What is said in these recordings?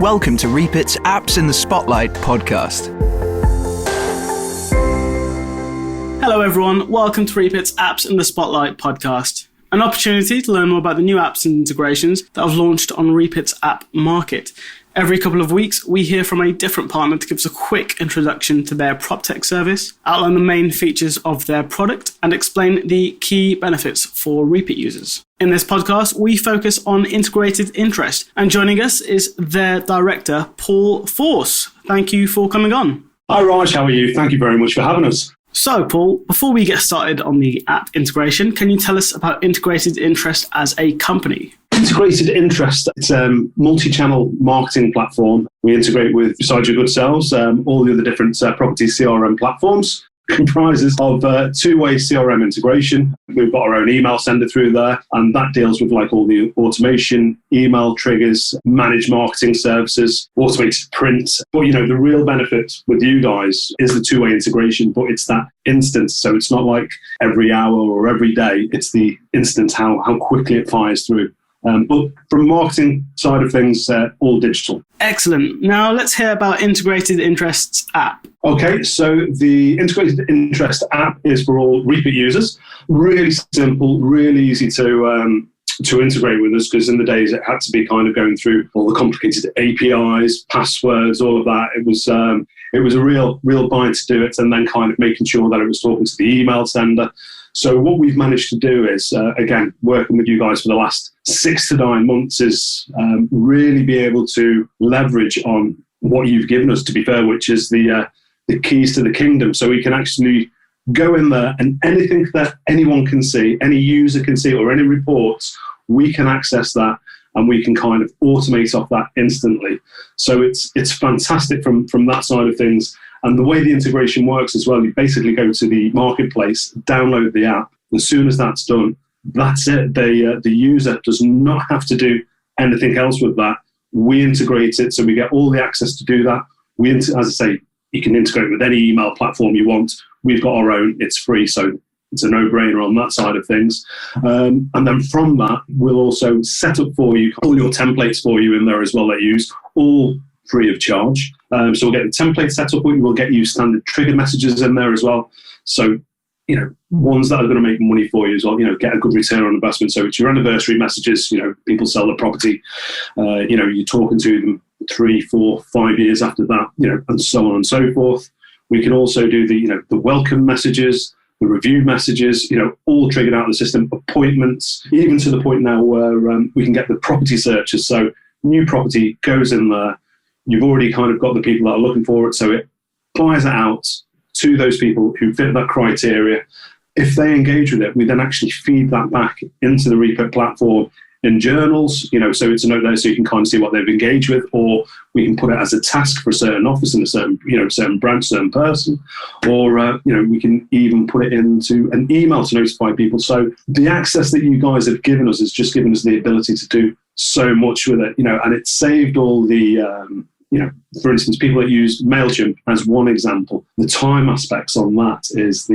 Welcome to Reapit's Apps in the Spotlight podcast. Hello everyone, welcome to Reapit's Apps in the Spotlight podcast, an opportunity to learn more about the new apps and integrations that have launched on Reapit's App Market. Every couple of weeks, we hear from a different partner to give us a quick introduction to their PropTech service, outline the main features of their product, and explain the key benefits for Reapit users. In this podcast, we focus on integrated interest, and joining us is their director, Paul Force. Thank you for coming on. Hi Raj, how are you? Thank you very much for having us. So, Paul, before we get started on the app integration, can you tell us about integrated interest as a company? Integrated Interest, it's a multi-channel marketing platform. We integrate with, besides your good selves, all the other different property CRM platforms. Comprises of two-way CRM integration. We've got our own email sender through there, and that deals with like all the automation, email triggers, managed marketing services, automated print. But the real benefit with you guys is the two-way integration, but it's that instant. So it's not like every hour or every day. It's the instant, how quickly it fires through. But from marketing side of things, all digital. Excellent. Now let's hear about Integrated Interest's app. Okay, so the Integrated Interest app is for all Reapit users. Really simple, really easy to integrate with us, because in the days it had to be kind of going through all the complicated APIs, passwords, all of that. It was a real bind to do it, and then kind of making sure that it was talking to the email sender. So what we've managed to do is, again, working with you guys for the last 6 to 9 months, is really be able to leverage on what you've given us, to be fair, which is the keys to the kingdom. So we can actually go in there, and anything that anyone can see, any user can see, or any reports, we can access that, and we can kind of automate off that instantly. So it's fantastic from that side of things. And the way the integration works as well, you basically go to the marketplace, download the app. As soon as that's done, that's it. The user does not have to do anything else with that. We integrate it, so we get all the access to do that. As I say, you can integrate with any email platform you want. We've got our own. It's free, so it's a no-brainer on that side of things. And then from that, we'll also set up for you all your templates for you in there as well that you use, all free of charge. So we'll get the template set up, we'll get you standard trigger messages in there as well. So, ones that are going to make money for you as well, get a good return on investment. So it's your anniversary messages, people sell the property, you're talking to them 3, 4, 5 years after that, and so on and so forth. We can also do the welcome messages, the review messages, all triggered out of the system, appointments, even to the point now where we can get the property searches. So new property goes in there. You've already kind of got the people that are looking for it, so it fires it out to those people who fit that criteria. If they engage with it, we then actually feed that back into the Reapit platform in journals, so it's a note there so you can kind of see what they've engaged with, or we can put it as a task for a certain office in a certain, certain branch, certain person, or, we can even put it into an email to notify people. So the access that you guys have given us has just given us the ability to do so much with it, and it's saved all the, for instance, people that use MailChimp as one example, the time aspects on that is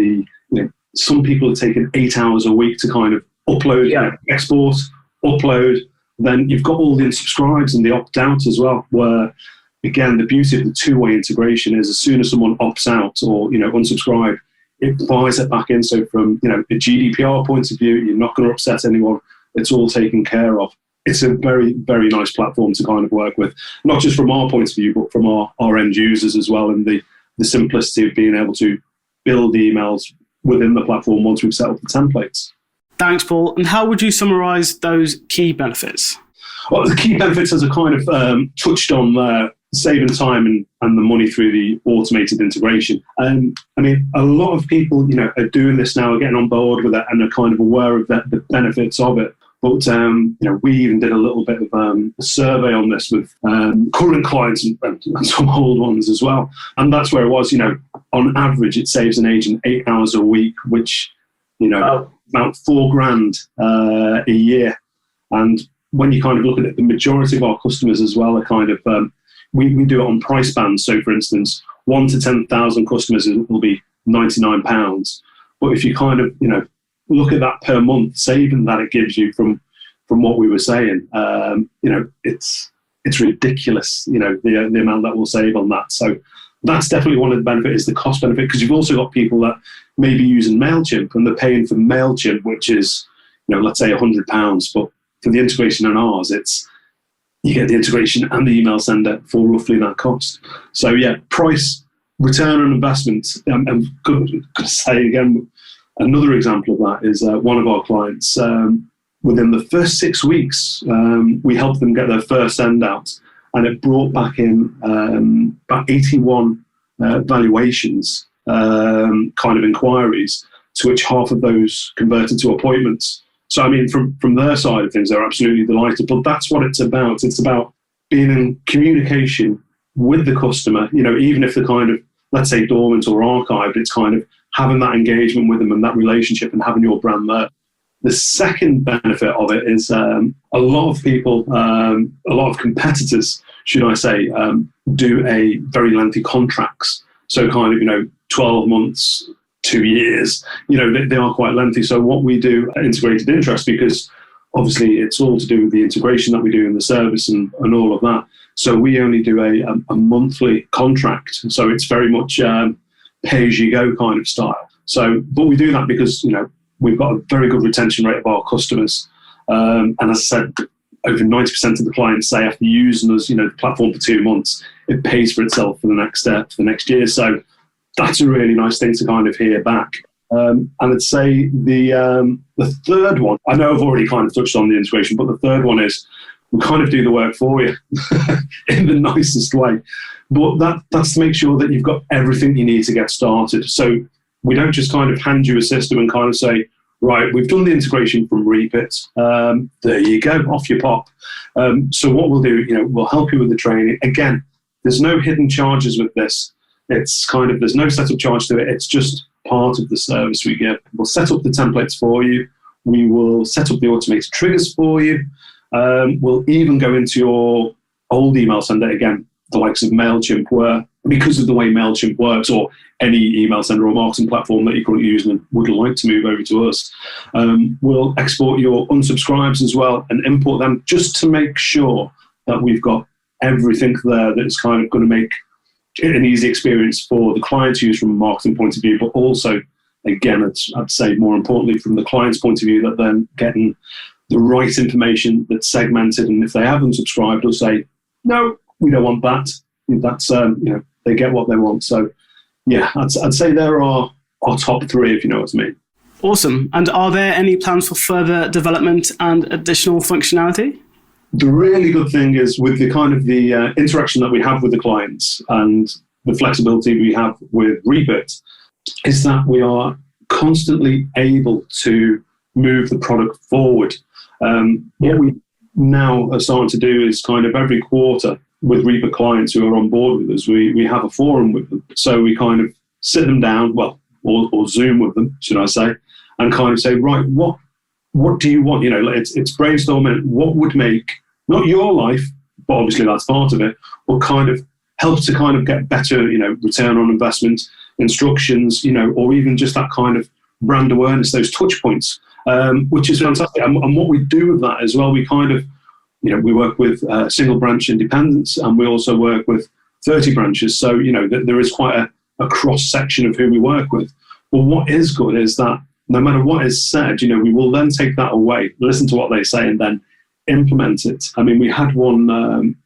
some people are taking 8 hours a week to kind of upload, export, upload. Then you've got all the unsubscribes and the opt-out as well, where, again, the beauty of the two-way integration is as soon as someone opts out or, unsubscribe, it fires it back in. So from, a GDPR point of view, you're not going to upset anyone. It's all taken care of. It's a very, very nice platform to kind of work with, not just from our point of view, but from our end users as well, and the simplicity of being able to build the emails within the platform once we've set up the templates. Thanks, Paul. And how would you summarize those key benefits? Well, the key benefits, as I kind of touched on, saving time and the money through the automated integration. A lot of people, are doing this now, are getting on board with it, and are kind of aware of the benefits of it. But, we even did a little bit of a survey on this with current clients and some old ones as well. And that's where it was, on average, it saves an agent 8 hours a week, which, about $4,000 a year. And when you kind of look at it, the majority of our customers as well are kind of, we do it on price bands. So, for instance, 1 to 10,000 customers will be £99. But if you kind of, look at that per month saving that it gives you from what we were saying, it's it's ridiculous, the amount that we'll save on that. So that's definitely one of the benefits, is the cost benefit, because you've also got people that may be using MailChimp and they're paying for MailChimp, which is, let's say £100, but for the integration on ours, you get the integration and the email sender for roughly that cost. So yeah, price, return on investment. I'm going to say again, another example of that is one of our clients. Within the first 6 weeks, we helped them get their first send out, and it brought back in about 81 valuations, kind of inquiries, to which half of those converted to appointments. So, I mean, from their side of things, they're absolutely delighted. But that's what it's about. It's about being in communication with the customer, even if they're kind of, let's say, dormant or archived, it's kind of having that engagement with them and that relationship and having your brand there. The second benefit of it is a lot of people, a lot of competitors, should I say, do a very lengthy contracts. So kind of, 12 months, 2 years, they are quite lengthy. So what we do at Integrated Interest, because obviously it's all to do with the integration that we do in the service and all of that. So we only do a monthly contract. So it's very much pay-as-you-go kind of style. So, but we do that because, we've got a very good retention rate of our customers. And as I said, over 90% of the clients say after using us, the platform for 2 months, it pays for itself for the next year. So that's a really nice thing to kind of hear back. And I'd say the third one, I know I've already kind of touched on the integration, but the third one is we kind of do the work for you in the nicest way. But that's to make sure that you've got everything you need to get started. So we don't just kind of hand you a system and kind of say, right, we've done the integration from Reapit. There you go, off you pop. So what we'll do, we'll help you with the training. Again, there's no hidden charges with this. It's kind of, there's no setup charge to it. It's just part of the service we give. We'll set up the templates for you. We will set up the automated triggers for you. We'll even go into your old email sender, again, the likes of MailChimp, where because of the way MailChimp works, or any email sender or marketing platform that you're currently using and would like to move over to us, we'll export your unsubscribes as well and import them, just to make sure that we've got everything there that is kind of going to make it an easy experience for the client to use from a marketing point of view, but also, again, I'd say more importantly from the client's point of view, that they're getting the right information that's segmented. And if they haven't subscribed, they'll say, no, we don't want that. That's, they get what they want. So, yeah, I'd say there are our top three, if you know what I mean. Awesome. And are there any plans for further development and additional functionality? The really good thing is with the kind of the interaction that we have with the clients and the flexibility we have with Reapit, is that we are constantly able to move the product forward. What we now are starting to do is kind of every quarter with Reapit clients who are on board with us, we have a forum with them. So we kind of sit them down, or Zoom with them, should I say, and kind of say, right, what do you want? It's brainstorming what would make, not your life, but obviously that's part of it, but kind of help to kind of get better, return on investment, instructions, or even just that kind of brand awareness, those touch points, which is fantastic. And what we do with that as well, we kind of, we work with single branch independents, and we also work with 30 branches. So, there is quite a cross section of who we work with. But what is good is that no matter what is said, we will then take that away, listen to what they say, and then implement it. I mean, we had one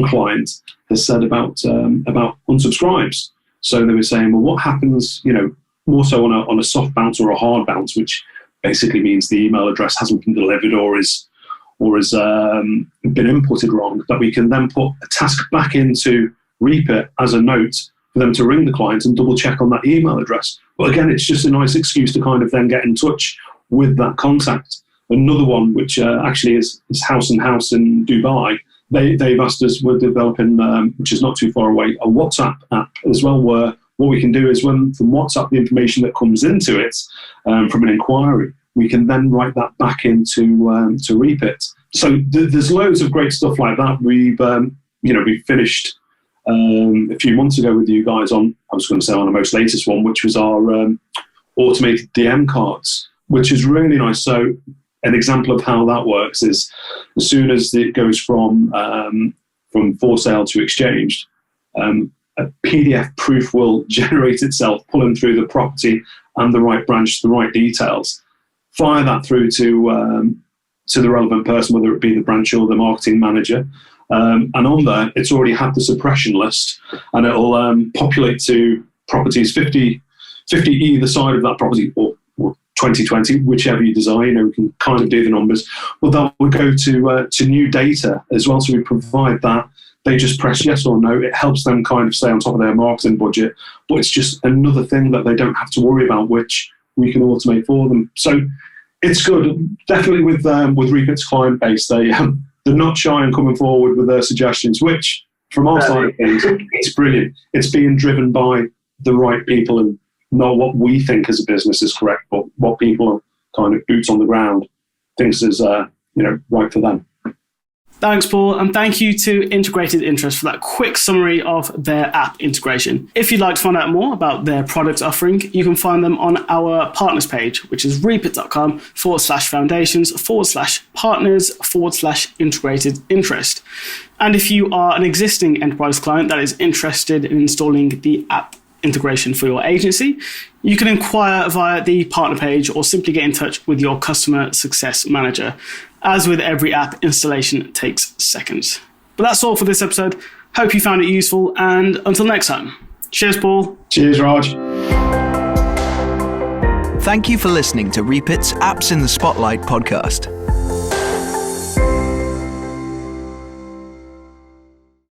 client has said about unsubscribes. So they were saying, well, what happens, more so on a soft bounce or a hard bounce, which basically means the email address hasn't been delivered or has been inputted wrong, that we can then put a task back into Reapit as a note for them to ring the client and double check on that email address. But again, it's just a nice excuse to kind of then get in touch with that contact. Another one, which actually is House and House in Dubai, they've asked us, we're developing, which is not too far away, a WhatsApp app as well, where what we can do is when from WhatsApp, the information that comes into it from an inquiry, we can then write that back into to Reapit. So there's loads of great stuff like that. We finished a few months ago with you guys on our most latest one, which was our automated DM cards, which is really nice. So an example of how that works is as soon as it goes from from for sale to exchanged, a PDF proof will generate itself, pulling through the property and the right branch, the right details. Fire that through to the relevant person, whether it be the branch or the marketing manager. And on there, it's already had the suppression list, and it'll populate to properties 50 either side of that property, or 2020, whichever you desire. We can kind of do the numbers. Well, that would go to new data as well. So we provide that. They just press yes or no. It helps them kind of stay on top of their marketing budget. But it's just another thing that they don't have to worry about, which we can automate for them. So it's good. Definitely with Reapit's client base, they're not shy in coming forward with their suggestions, which from our side of things, it's brilliant. It's being driven by the right people and not what we think as a business is correct, but what people are kind of boots on the ground thinks is right for them. Thanks, Paul, and thank you to Integrated Interest for that quick summary of their app integration. If you'd like to find out more about their product offering, you can find them on our partners page, which is reapit.com/foundations/partners/integrated interest. And if you are an existing enterprise client that is interested in installing the app integration for your agency, you can inquire via the partner page or simply get in touch with your customer success manager. As with every app, installation takes seconds. But that's all for this episode. Hope you found it useful, and until next time. Cheers, Paul. Cheers, Raj. Thank you for listening to Reapit's Apps in the Spotlight podcast.